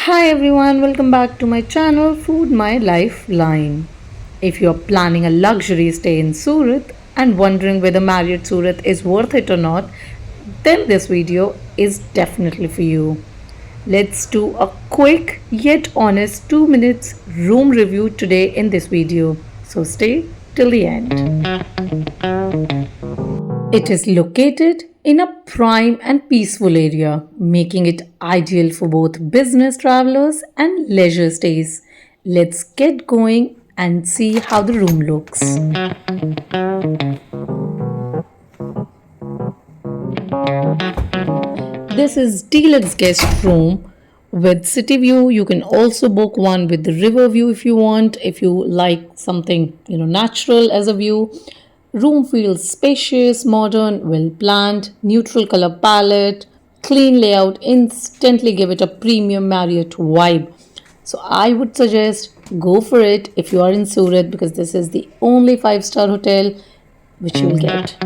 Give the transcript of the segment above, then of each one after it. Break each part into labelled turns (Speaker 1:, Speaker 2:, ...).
Speaker 1: Hi everyone, welcome back to my channel Food My Lifeline. If you're planning a luxury stay in Surat and wondering whether Marriott Surat is worth it or not, then this video is definitely for you. Let's do a quick yet honest 2 minutes room review today in this video. So stay till the end. It is located in a prime and peaceful area, making it ideal for both business travelers and leisure stays. Let's get going and see how the room looks. This is deluxe guest room with city view. You can also book one with the river view if you want, if you like something, natural as a view. Room feels spacious, modern, well planned, neutral color palette, clean layout instantly give it a premium Marriott vibe. So I would suggest go for it if you are in Surat because this is the only 5-star hotel which you will get.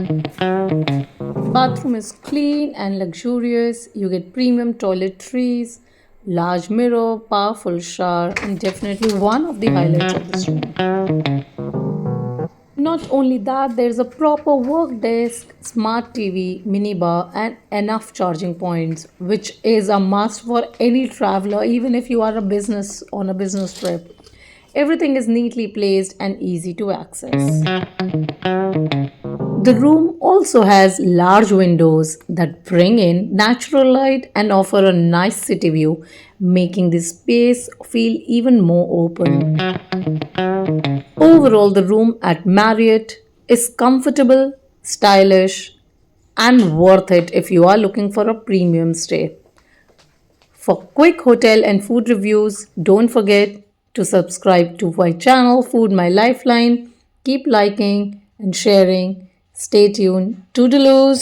Speaker 1: Bathroom is clean and luxurious. You get premium toiletries, large mirror, powerful shower, and definitely one of the highlights of this room. Not only that, there's a proper work desk, smart TV, minibar, and enough charging points, which is a must for any traveler, even if you are a business on a business trip. Everything is neatly placed and easy to access. The room also has large windows that bring in natural light and offer a nice city view, making the space feel even more open. Overall, the room at Marriott is comfortable, stylish, and worth it if you are looking for a premium stay. For quick hotel and food reviews, don't forget to subscribe to my channel Food My Lifeline. Keep liking and sharing. Stay tuned. Toodaloos!